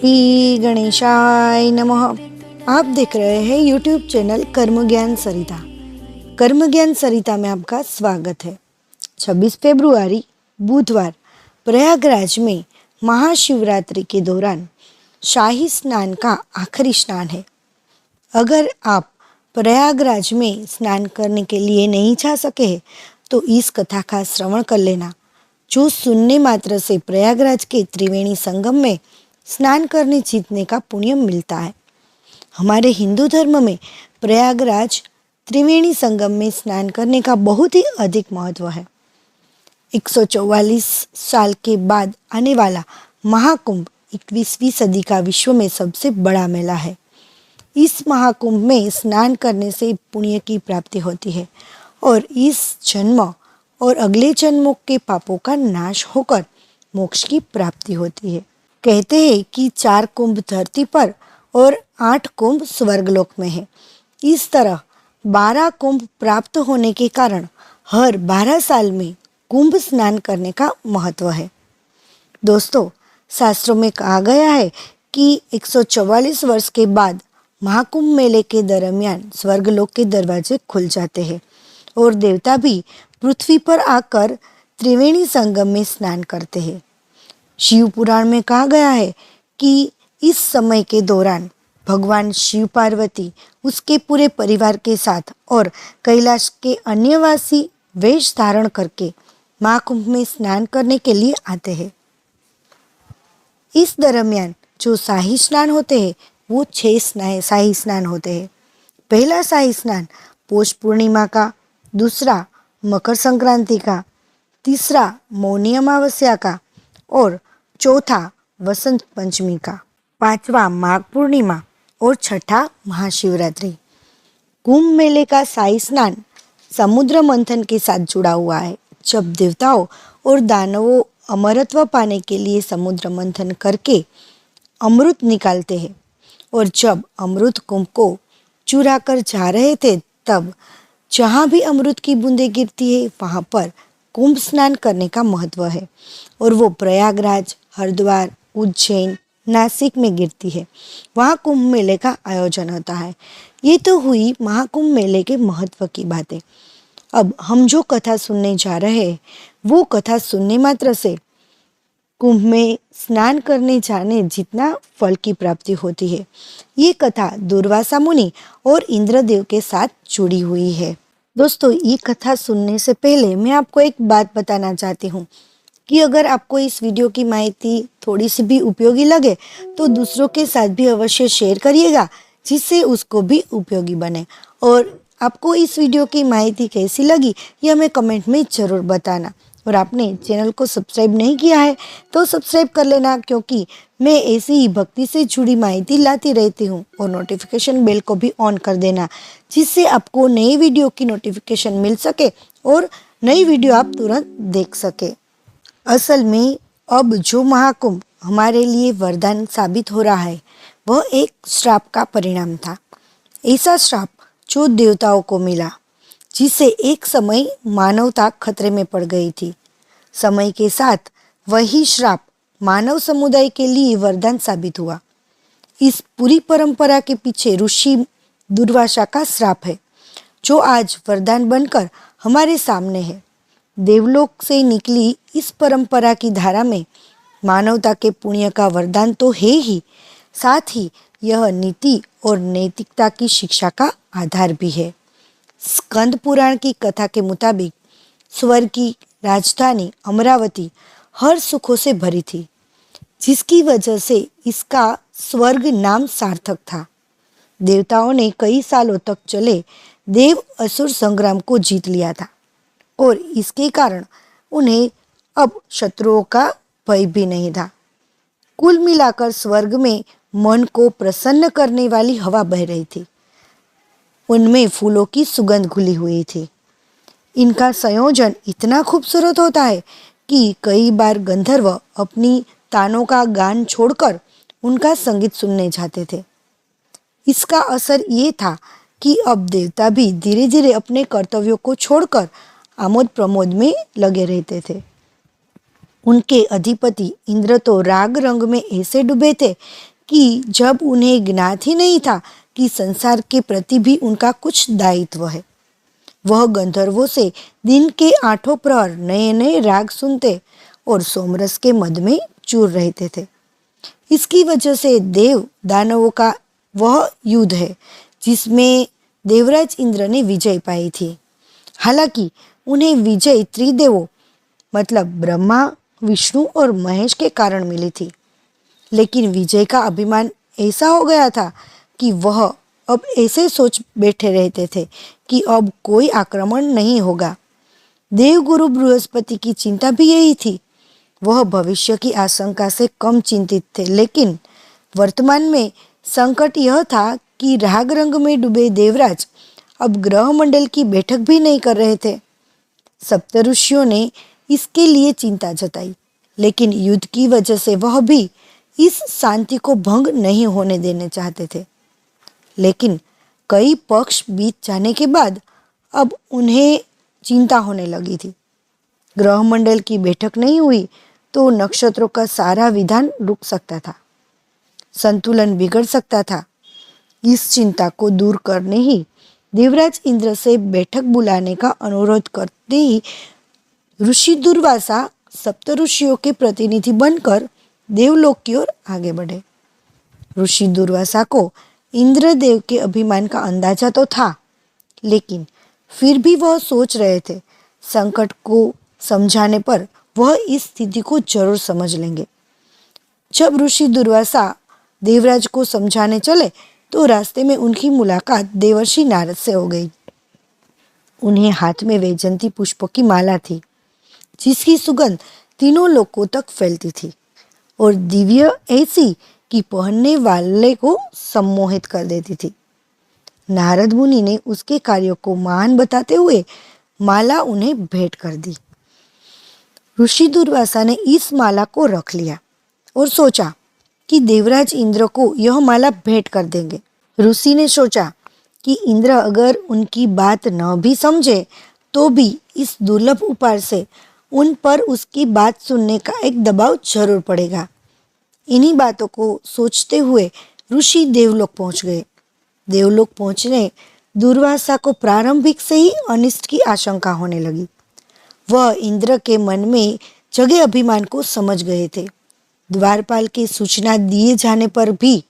श्री गणेशाय नमः। आप देख रहे हैं YouTube चैनल कर्म ज्ञान सरिता। कर्म ज्ञान सरिता में आपका स्वागत है। 26 फरवरी बुधवार प्रयागराज में महाशिवरात्रि के दौरान शाही स्नान का आखिरी स्नान है। अगर आप प्रयागराज में स्नान करने के लिए नहीं जा सके हैं तो इस कथा का श्रवण कर लेना, जो सुनने मात्र से प्रयागराज के त्रिवेणी संगम में स्नान करने जीतने का पुण्य मिलता है। हमारे हिंदू धर्म में प्रयागराज त्रिवेणी संगम में स्नान करने का बहुत ही अधिक महत्व है। 144 साल के बाद आने वाला महाकुंभ 21वीं सदी का विश्व में सबसे बड़ा मेला है। इस महाकुंभ में स्नान करने से पुण्य की प्राप्ति होती है और इस जन्म और अगले जन्मों के पापों का नाश होकर मोक्ष की प्राप्ति होती है। कहते हैं कि 4 कुंभ धरती पर और 8 कुंभ स्वर्गलोक में है। इस तरह 12 कुंभ प्राप्त होने के कारण हर 12 साल में कुंभ स्नान करने का महत्व है। दोस्तों, शास्त्रों में कहा गया है कि 144 वर्ष के बाद महाकुंभ मेले के दरमियान स्वर्गलोक के दरवाजे खुल जाते हैं और देवता भी पृथ्वी पर आकर त्रिवेणी संगम में स्नान करते हैं। शिव पुराण में कहा गया है कि इस समय के दौरान भगवान शिव पार्वती उसके पूरे परिवार के साथ और कैलाश के अन्यवासी वेश धारण करके महाकुंभ में स्नान करने के लिए आते हैं। इस दरमियान जो शाही स्नान होते हैं वो 6 शाही स्नान होते हैं। पहला शाही स्नान पौष पूर्णिमा का, दूसरा मकर संक्रांति का, तीसरा मौनी अमावस्या का और चौथा वसंत पंचमी का, पांचवा माघ पूर्णिमा और छठा महाशिवरात्रि। कुंभ मेले का शाही स्नान समुद्र मंथन के साथ जुड़ा हुआ है, जब देवताओं और दानवों अमरत्व पाने के लिए समुद्र मंथन करके अमृत निकालते हैं और जब अमृत कुंभ को चुरा कर जा रहे थे तब जहाँ भी अमृत की बूंदें गिरती है वहाँ पर कुंभ स्नान करने का महत्व है और वो प्रयागराज, हरिद्वार, उज्जैन, नासिक में गिरती है। वहाँ कुंभ मेले का आयोजन होता है। ये तो हुई महाकुंभ मेले के महत्व की बातें। अब हम जो कथा सुनने जा रहे हैं वो कथा सुनने मात्र से कुंभ में स्नान करने जाने जितना फल की प्राप्ति होती है। ये कथा दुर्वासा मुनि और इंद्रदेव के साथ जुड़ी हुई है। दोस्तों, ये कथा सुनने से पहले मैं आपको एक बात बताना चाहती हूँ कि अगर आपको इस वीडियो की माहिती थोड़ी सी भी उपयोगी लगे तो दूसरों के साथ भी अवश्य शेयर करिएगा, जिससे उसको भी उपयोगी बने। और आपको इस वीडियो की माहिती कैसी लगी ये हमें कमेंट में ज़रूर बताना। और आपने चैनल को सब्सक्राइब नहीं किया है तो सब्सक्राइब कर लेना, क्योंकि मैं ऐसी ही भक्ति से जुड़ी माहिती लाती रहती हूँ। और नोटिफिकेशन बेल को भी ऑन कर देना, जिससे आपको नई वीडियो की नोटिफिकेशन मिल सके और नई वीडियो आप तुरंत देख सके। असल में अब जो महाकुंभ हमारे लिए वरदान साबित हो रहा है वह एक श्राप का परिणाम था। ऐसा श्राप जो देवताओं को मिला, जिससे एक समय मानवता खतरे में पड़ गई थी। समय के साथ वही श्राप मानव समुदाय के लिए वरदान साबित हुआ। इस पूरी परंपरा के पीछे ऋषि दुर्वासा का श्राप है, जो आज वरदान बनकर हमारे सामने है। देवलोक से निकली इस परंपरा की धारा में मानवता के पुण्य का वरदान तो है ही, साथ ही यह नीति और नैतिकता की शिक्षा का आधार भी है। स्कंद पुराण की कथा के मुताबिक स्वर्ग की राजधानी अमरावती हर सुखों से भरी थी, जिसकी वजह से इसका स्वर्ग नाम सार्थक था। देवताओं ने कई सालों तक चले देव असुर संग्राम को जीत लिया था और इसके कारण उन्हें अब शत्रुओं का भय भी नहीं था। कुल मिलाकर स्वर्ग में मन को प्रसन्न करने वाली हवा बह रही थी। उनमें फूलों की सुगंध घुली हुई थी। इनका संयोजन इतना खूबसूरत होता है कि कई बार गंधर्व अपनी तानों का गान छोड़कर उनका संगीत सुनने जाते थे। इसका असर ये था कि अब देवता भी धीरे धीरे अपने कर्तव्यों को छोड़कर आमोद प्रमोद में लगे रहते थे। उनके अधिपति इंद्र तो राग रंग में ऐसे डूबे थे कि जब उन्हें ज्ञात ही नहीं था कि संसार के प्रति भी उनका कुछ दायित्व है। वह गंधर्वों से दिन के 8 प्रहर नए नए राग सुनते और सोमरस के मद में चूर रहते थे। इसकी वजह से देव दानवों का वह युद्ध है जिसमें देवराज इंद्र ने विजय पाई थी। हालांकि उन्हें विजय त्रिदेवों मतलब ब्रह्मा, विष्णु और महेश के कारण मिली थी, लेकिन विजय का अभिमान ऐसा हो गया था कि वह अब ऐसे सोच बैठे रहते थे कि अब कोई आक्रमण नहीं होगा। देवगुरु बृहस्पति की चिंता भी यही थी। वह भविष्य की आशंका से कम चिंतित थे, लेकिन वर्तमान में संकट यह था कि राग रंग में डूबे देवराज अब ग्रह मंडल की बैठक भी नहीं कर रहे थे। सप्तऋषियों ने इसके लिए चिंता जताई, लेकिन युद्ध की वजह से वह भी इस शांति को भंग नहीं होने देने चाहते थे। लेकिन कई पक्ष बीत जाने के बाद अब उन्हें चिंता होने लगी थी। ग्रह मंडल की बैठक नहीं हुई तो नक्षत्रों का सारा विधान रुक सकता था, संतुलन बिगड़ सकता था। इस चिंता को दूर करने ही देवराज इंद्र से बैठक बुलाने का अनुरोध करते ही ऋषि दुर्वासा सप्तऋषियों के प्रतिनिधि बनकर देवलोक की ओर आगे बढ़े। ऋषि दुर्वासा को इंद्रदेव के अभिमान का अंदाजा तो था, लेकिन फिर भी वह सोच रहे थे संकट को समझाने पर वह इस स्थिति को जरूर समझ लेंगे। जब ऋषि दुर्वासा देवराज को समझाने चले तो रास्ते में उनकी मुलाकात देवर्षि नारद से हो गई। उन्हें हाथ में वैजंती पुष्पों की माला थी जिसकी सुगंध तीनों लोकों तक फैलती थी और दिव्य ऐसी कि पहनने वाले को सम्मोहित कर देती थी। नारद मुनि ने उसके कार्यों को महान बताते हुए माला उन्हें भेंट कर दी। ऋषि दुर्वासा ने इस माला को रख लिया और सोचा कि देवराज इंद्र को यह माला भेंट कर देंगे। ऋषि ने सोचा कि इंद्र अगर उनकी बात न भी समझे तो भी इस दुर्लभ उपहार से उन पर उसकी बात सुनने का एक दबाव जरूर पड़ेगा। इन्हीं बातों को सोचते हुए ऋषि देवलोक पहुंच गए। देवलोक पहुंचने दुर्वासा को प्रारंभिक से ही अनिष्ट की आशंका होने लगी। वह इंद्र के मन में जगे अभिमान को समझ गए थे। द्वारपाल की सूचना दिए जाने पर भी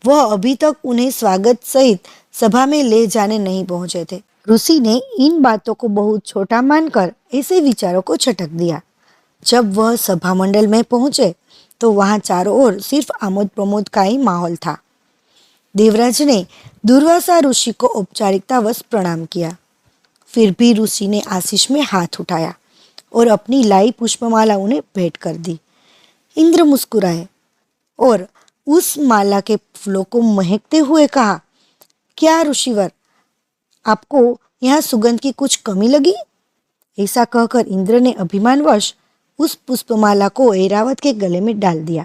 वह अभी तक उन्हें स्वागत सहित सभा में ले जाने नहीं पहुंचे थे। ऋषि ने इन बातों को बहुत छोटा मानकर ऐसे विचारों को छटक दिया। जब वह सभा मंडल में पहुंचे तो वहां चारों ओर सिर्फ आमोद प्रमोद का ही माहौल था। देवराज ने दुर्वासा ऋषि को औपचारिकतावश प्रणाम किया। फिर भी ऋषि ने आशीष में हाथ उठाया और अपनी लाई पुष्पमाला उन्हें भेंट कर दी। इंद्र मुस्कुराए और उस माला के फूलों को महकते हुए कहा, क्या ऋषिवर, आपको यहाँ सुगंध की कुछ कमी लगी? ऐसा कहकर इंद्र ने अभिमानवश उस पुष्पमाला को ऐरावत के गले में डाल दिया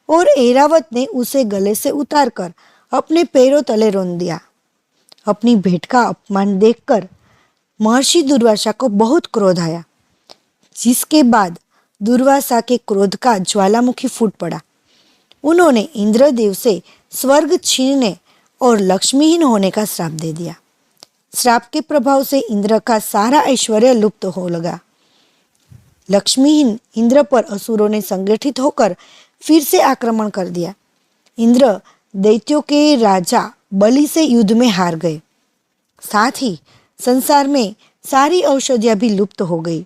और ऐरावत ने उसे गले से उतारकर अपने पैरों तले रौंद दिया। अपनी भेंट का अपमान देखकर महर्षि दुर्वासा को बहुत क्रोध आया, जिसके बाद दुर्वासा के क्रोध का ज्वालामुखी फूट पड़ा। उन्होंने इंद्रदेव से स्वर्ग छीनने और लक्ष्मीहीन होने का श्राप दे दिया। श्राप के प्रभाव से इंद्र का सारा ऐश्वर्य लुप्त हो लगा। लक्ष्मीहीन इंद्र पर असुरों ने संगठित होकर फिर से आक्रमण कर दिया। इंद्र दैत्यों के राजा बलि से युद्ध में हार गए। साथ ही संसार में सारी औषधियां भी लुप्त हो गई।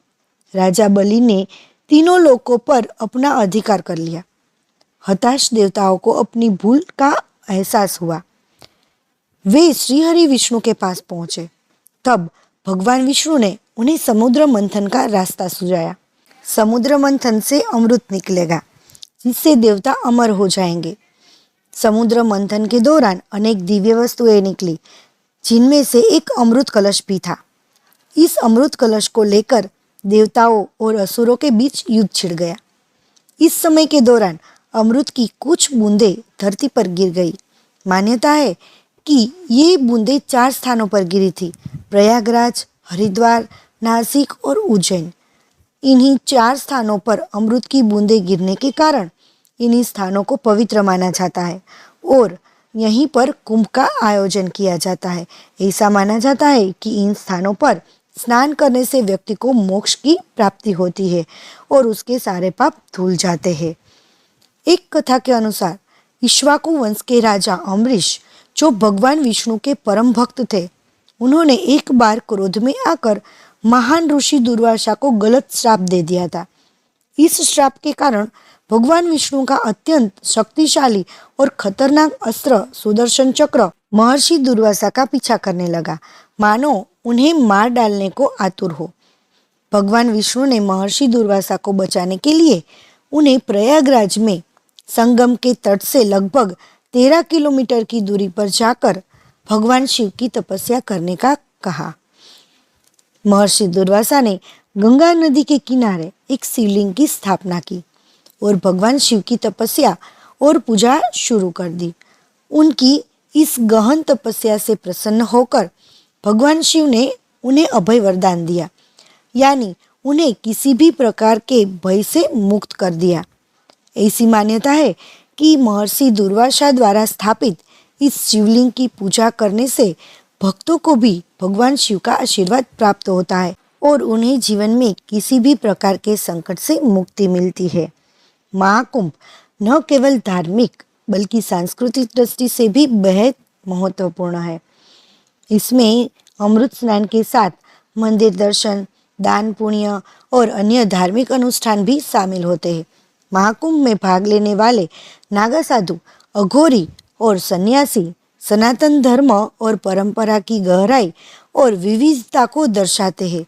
राजा बलि ने तीनों लोकों पर अपना अधिकार कर लिया। हताश देवताओं को अपनी भूल का एहसास हुआ। वे श्रीहरि विष्णु के पास पहुंचे। तब भगवान विष्णु ने उन्हें समुद्र मंथन का रास्ता सुझाया। समुद्र मंथन से अमृत निकलेगा, जिससे देवता अमर हो जाएंगे। समुद्र मंथन के दौरान अनेक दिव्य वस्तुएं निकली, जिनमें से एक अमृत कलश भी था। इस अमृत कलश को लेकर देवताओं और असुरों के बीच युद्ध छिड़ गया। इस समय के दौरान अमृत की कुछ बूंदें धरती पर गिर गई। मान्यता है कि ये बूंदें 4 स्थानों पर गिरी थी: प्रयागराज, हरिद्वार, नासिक और उज्जैन। इन्हीं 4 स्थानों पर अमृत की बूंदें गिरने के कारण इन्हीं स्थानों को पवित्र माना जाता है और यहीं पर कुंभ का आयोजन किया जाता है। ऐसा माना जाता है कि इन स्थानों पर स्नान करने से व्यक्ति को मोक्ष की प्राप्ति होती है और उसके सारे पाप धुल जाते हैं। एक कथा के अनुसार इक्ष्वाकु वंश के राजा अम्बरीश, जो भगवान विष्णु के परम भक्त थे, उन्होंने एक बार क्रोध में आकर महान ऋषि दुर्वासा को गलत श्राप दे दिया था। इस श्राप के कारण भगवान विष्णु का अत्यंत शक्तिशाली और खतरनाक अस्त्र सुदर्शन चक्र महर्षि दुर्वासा का पीछा करने लगा, मानो उन्हें मार डालने को आतुर हो। भगवान विष्णु ने महर्षि दुर्वासा को बचाने के लिए उन्हें प्रयागराज में संगम के तट से लगभग 13 किलोमीटर की दूरी पर जाकर भगवान शिव की तपस्या करने का कहा। महर्षि दुर्वासा ने गंगा नदी के किनारे एक शिवलिंग की स्थापना की और भगवान शिव की तपस्या और पूजा शुरू कर दी। उनकी इस गहन तपस्या से प्रसन्न होकर भगवान शिव ने उन्हें अभय वरदान दिया, यानी उन्हें किसी भी प्रकार के भय से मुक्त कर दिया। ऐसी मान्यता है कि महर्षि दुर्वासा द्वारा स्थापित इस शिवलिंग की पूजा करने से भक्तों को भी भगवान शिव का आशीर्वाद प्राप्त होता है और उन्हें जीवन में किसी भी प्रकार के संकट से मुक्ति मिलती है। महाकुंभ न केवल धार्मिक बल्कि सांस्कृतिक दृष्टि से भी बेहद महत्वपूर्ण है। इसमें अमृत स्नान के साथ मंदिर दर्शन, दान पुण्य और अन्य धार्मिक अनुष्ठान भी शामिल होते हैं। महाकुंभ में भाग लेने वाले नागा साधु, अघोरी और सन्यासी सनातन धर्म और परंपरा की गहराई और विविधता को दर्शाते हैं।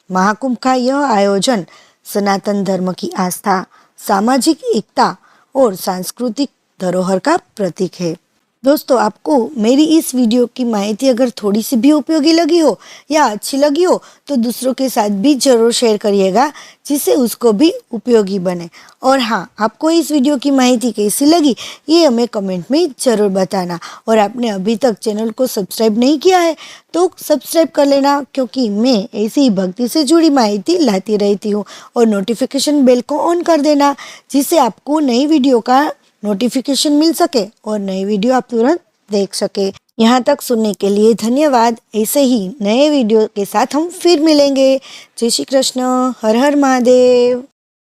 महाकुंभ का यह आयोजन सनातन धर्म की आस्था, सामाजिक एकता और सांस्कृतिक धरोहर का प्रतीक है। दोस्तों, आपको मेरी इस वीडियो की माहिती अगर थोड़ी सी भी उपयोगी लगी हो या अच्छी लगी हो तो दूसरों के साथ भी जरूर शेयर करिएगा, जिससे उसको भी उपयोगी बने। और हाँ, आपको इस वीडियो की माहिती कैसी लगी ये हमें कमेंट में ज़रूर बताना। और आपने अभी तक चैनल को सब्सक्राइब नहीं किया है तो सब्सक्राइब कर लेना, क्योंकि मैं ऐसी ही भक्ति से जुड़ी माहिती लाती रहती हूँ। और नोटिफिकेशन बेल को ऑन कर देना, जिससे आपको नई वीडियो का नोटिफिकेशन मिल सके और नई वीडियो आप तुरंत देख सके। यहाँ तक सुनने के लिए धन्यवाद। ऐसे ही नए वीडियो के साथ हम फिर मिलेंगे। जय श्री कृष्ण। हर हर महादेव।